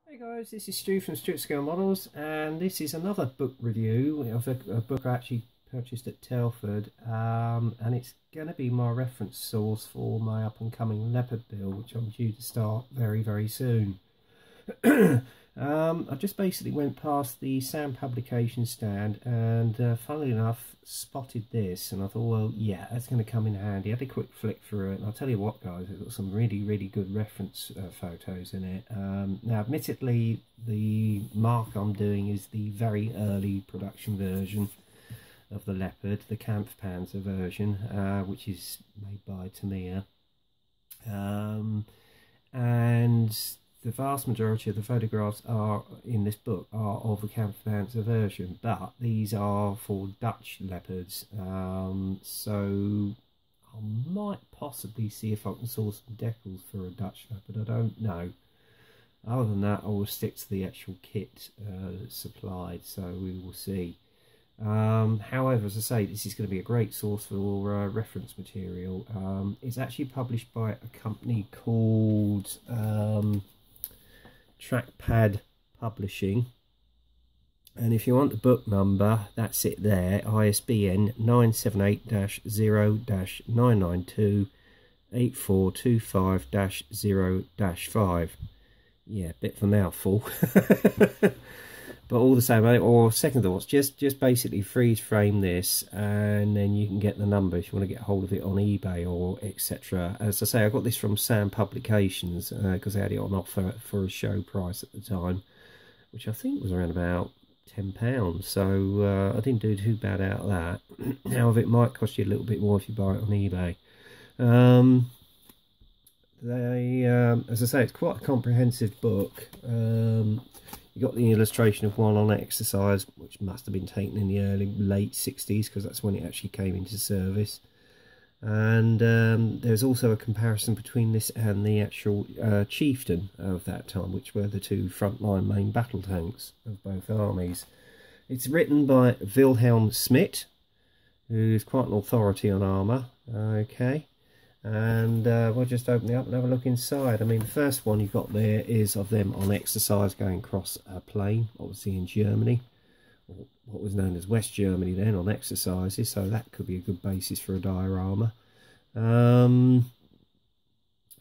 Hey guys, this is Stu from Stuart Scale Models, and this is another book review of a book I actually purchased at Telford, and it's going to be my reference source for my up-and-coming Leopard build, which I'm due to start very soon. I just basically went past the Sam publication stand and funnily enough spotted this, and I thought, well, yeah, that's going to come in handy. I had a quick flick through it, and I'll tell you what guys, it's got some really good reference photos in it. Now admittedly the mark I'm doing is the very early production version of the Leopard, the Kampfpanzer version, which is made by Tamiya, and the vast majority of the photographs are in this book are of the Kampfpanzer version, but these are for Dutch Leopards, so I might possibly see if I can source some decals for a Dutch Leopard. I don't know. Other than that, I will stick to the actual kit that's supplied, so we will see. However, as I say, this is going to be a great source for reference material. It's actually published by a company called Trackpad Publishing, and if you want the book number, that's it there, ISBN 978-0-992-8425-0-5. Yeah, bit of a mouthful. But all the same, or second thoughts, just basically freeze frame this, and then you can get the number if you want to get hold of it on eBay or etc. As I say, I got this from Sam Publications because they had it on offer for a show price at the time, which I think was around about £10. So I didn't do too bad out of that. However, it might cost you a little bit more if you buy it on eBay. As I say, it's quite a comprehensive book. You got the illustration of one on exercise, which must have been taken in the late 60s, because that's when it actually came into service. And there's also a comparison between this and the actual Chieftain of that time, which were the two frontline main battle tanks of both armies. It's written by Wilhelm Schmidt, who's quite an authority on armour. Okay. And we'll just open it up and have a look inside. I mean, the first one you've got there is of them on exercise going across a plain, obviously in Germany, or what was known as West Germany then, on exercises, so that could be a good basis for a diorama.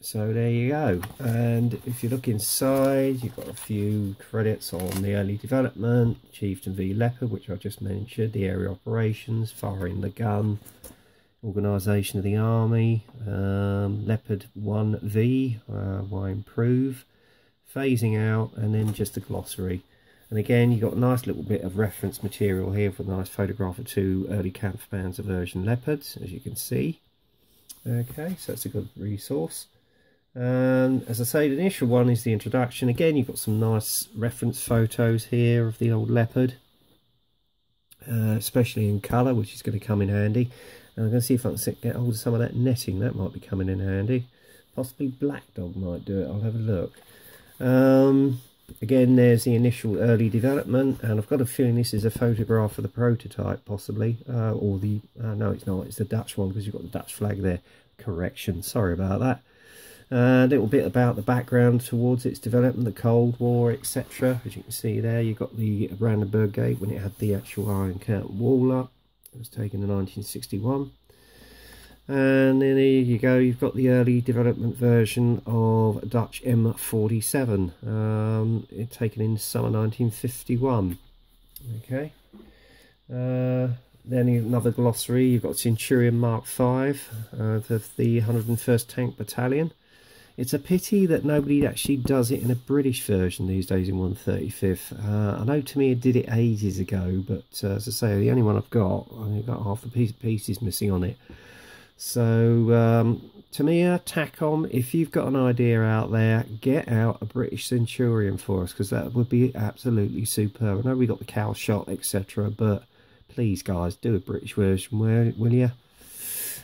So there you go. And if you look inside, you've got a few credits on the early development, Chieftain v Leopard, which I just mentioned, the area operations, firing the gun, organisation of the army, Leopard 1V, why improve, phasing out, and then just a glossary. And again, you've got a nice little bit of reference material here for a nice photograph of two early Kampfpanzer version Leopards, as you can see. Okay, so that's a good resource. As I say, the initial one is the introduction. Again, you've got some nice reference photos here of the old Leopard, especially in colour, which is going to come in handy. And I'm going to see if I can get hold of some of that netting. That might be coming in handy. Possibly Black Dog might do it. I'll have a look. Again, there's the initial early development, and I've got a feeling this is a photograph of the prototype, possibly, or the no, it's not. It's the Dutch one because you've got the Dutch flag there. Correction. Sorry about that. A little bit about the background towards its development, the Cold War, etc. As you can see there, you've got the Brandenburg Gate when it had the actual Iron Curtain wall up. It was taken in 1961, and then here you go, you've got the early development version of Dutch M47, taken in summer 1951. Okay, then another glossary. You've got Centurion Mark V of the 101st Tank Battalion. It's a pity that nobody actually does it in a British version these days in 135th. I know Tamiya did it ages ago, but as I say, the only one I've got half the pieces missing on it. So Tamiya, TACOM, if you've got an idea out there, get out a British Centurion for us, because that would be absolutely superb. I know we got the cow shot, etc., but please guys, do a British version, will you?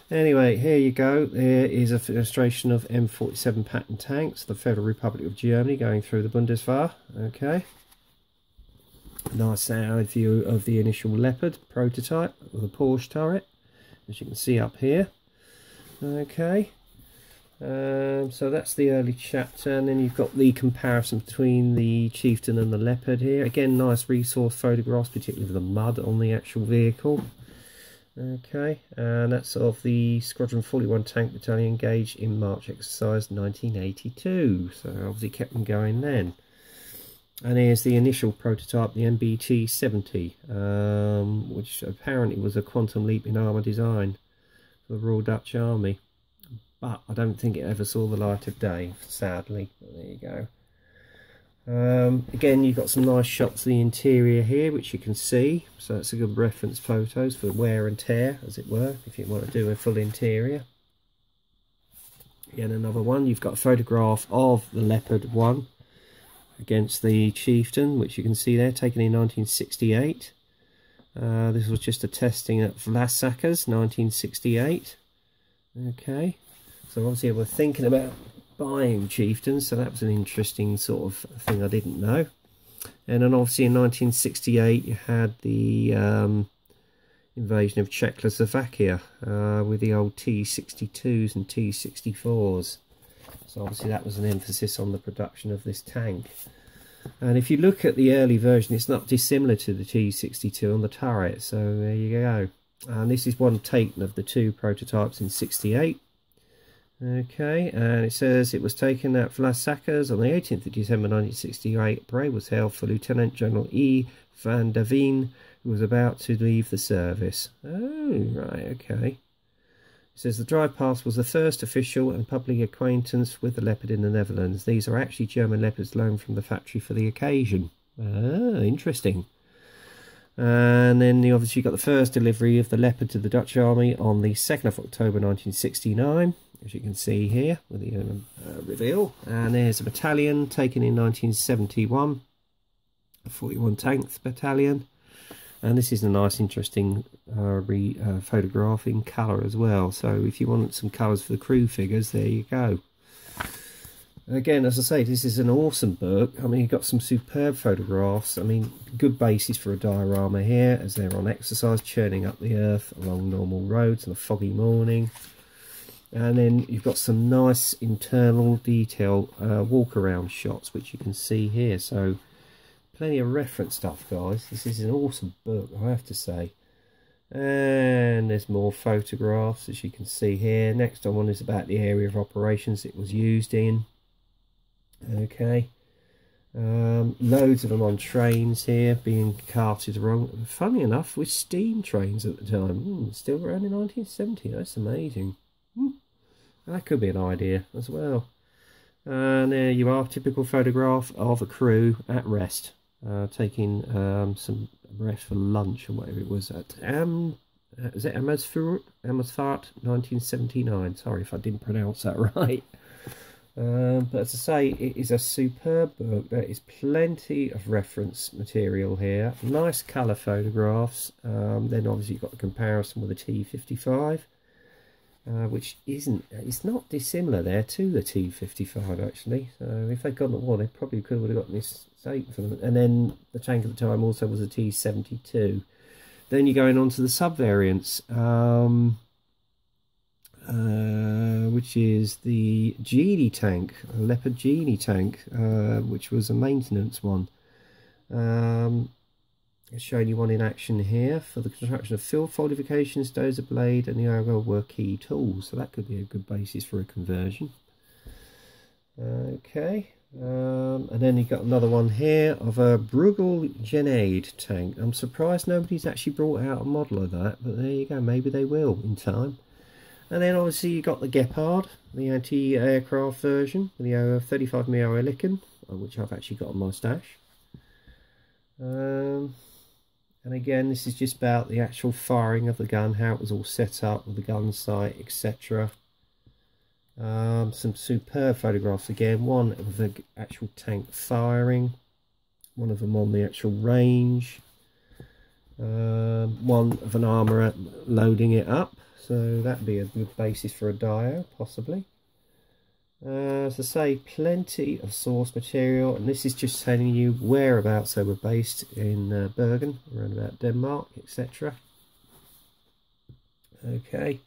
Anyway, here you go. There is an illustration of M47 Patton tanks, the Federal Republic of Germany going through the Bundeswehr. Okay. Nice side view of the initial Leopard prototype with a Porsche turret, as you can see up here. Okay. So that's the early chapter, and then you've got the comparison between the Chieftain and the Leopard here. Again, nice resource photographs, particularly of the mud on the actual vehicle. Okay, and that's of the Squadron 41 Tank Battalion engaged in March Exercise 1982. So obviously kept them going then. And here's the initial prototype, the MBT-70, which apparently was a quantum leap in armour design for the Royal Dutch Army. But I don't think it ever saw the light of day, sadly. But there you go. Again, you've got some nice shots of the interior here, which you can see. So that's a good reference photos for wear and tear, as it were, if you want to do a full interior. Again, another one. You've got a photograph of the Leopard 1 against the Chieftain, which you can see there, taken in 1968. This was just a testing at Vlasakas, 1968. Okay. So obviously we're thinking about buying Chieftains, so that was an interesting sort of thing I didn't know. And then obviously in 1968 you had the invasion of Czechoslovakia with the old T-62s and T-64s. So obviously that was an emphasis on the production of this tank. And if you look at the early version, it's not dissimilar to the T-62 on the turret, so there you go. And this is one taken of the two prototypes in 68. Okay, and it says it was taken at Vlasakas on the 18th of December 1968. Parade was held for Lieutenant General E. van der Veen, who was about to leave the service. Oh, right, okay. It says the drive past was the first official and public acquaintance with the Leopard in the Netherlands. These are actually German Leopards loaned from the factory for the occasion. Ah, interesting. And then you obviously got the first delivery of the Leopard to the Dutch Army on the 2nd of October 1969, as you can see here with the reveal. And there's a battalion taken in 1971, a 41 Tank Battalion. And this is a nice, interesting photograph in colour as well. So if you want some colours for the crew figures, there you go. Again, as I say, this is an awesome book. I mean, you've got some superb photographs. I mean, good basis for a diorama here as they're on exercise, churning up the earth along normal roads on a foggy morning. And then you've got some nice internal detail walk-around shots, which you can see here. So plenty of reference stuff, guys. This is an awesome book, I have to say. And there's more photographs, as you can see here. Next one is about the area of operations it was used in. Okay, loads of them on trains here being carted around. Funny enough, with steam trains at the time. Still around in 1970. That's amazing. That could be an idea as well. And there you are, typical photograph of a crew at rest, taking some rest for lunch or whatever it was at is it Amersfoort, 1979. Sorry if I didn't pronounce that right. But as I say, it is a superb book. There is plenty of reference material here. Nice colour photographs. Then obviously you've got the comparison with the T-55, which it's not dissimilar there to the T-55 actually. So if they'd gone to war, they probably could have gotten this state for them. And then the tank at the time also was a T-72. Then you're going on to the sub-variants. Which is the Genie tank, a Leopard Genie tank, which was a maintenance one. It's showing you one in action here for the construction of field fortifications, dozer blade, and the arrow were key tools. So that could be a good basis for a conversion. Okay, and then you got another one here of a Bruegel Grenade tank. I'm surprised nobody's actually brought out a model of that, but there you go. Maybe they will in time. And then obviously you got the Gepard, the anti-aircraft version, with the 35mm Oerlikon, which I've actually got on my stash. And again, this is just about the actual firing of the gun, how it was all set up with the gun sight, etc. Some superb photographs again, one of the actual tank firing, one of them on the actual range, one of an armourer loading it up. So that'd be a good basis for a dio, possibly. As I say, plenty of source material, and this is just telling you whereabouts they were based in Bergen, around about Denmark, etc. Okay,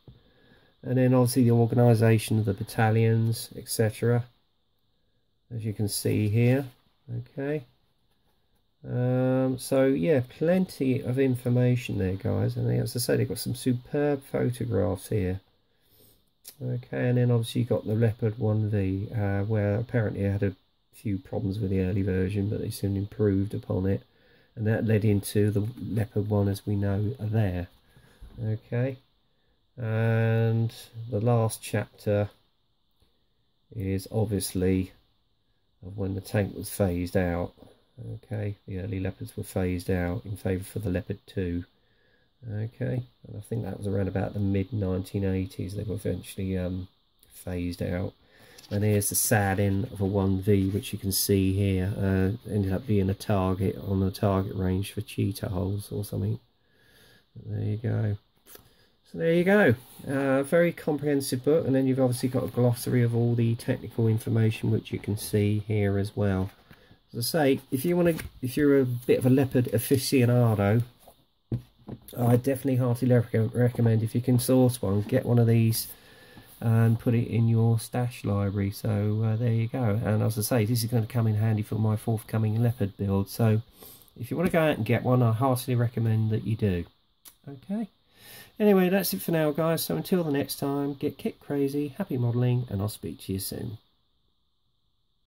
And then obviously the organisation of the battalions, etc. As you can see here. Okay. So yeah, plenty of information there, guys. And as I say, they've got some superb photographs here. Okay, and then obviously you got the Leopard 1V, where apparently it had a few problems with the early version, but they soon improved upon it, and that led into the Leopard 1 as we know there. Okay, and the last chapter is obviously of when the tank was phased out. Okay, the early Leopards were phased out in favour for the Leopard 2. Okay, and I think that was around about the mid 1980s they were eventually phased out. And here's the sad end of a 1V, which you can see here. Ended up being a target on the target range for cheetah holes or something. There you go. So there you go. Very comprehensive book, and then you've obviously got a glossary of all the technical information, which you can see here as well. As I say, if you're a bit of a Leopard aficionado, I definitely heartily recommend, if you can source one, get one of these and put it in your stash library. So there you go. And as I say, this is going to come in handy for my forthcoming Leopard build. So if you want to go out and get one, I heartily recommend that you do. Okay. Anyway, that's it for now, guys. So until the next time, get kit crazy, happy modelling, and I'll speak to you soon.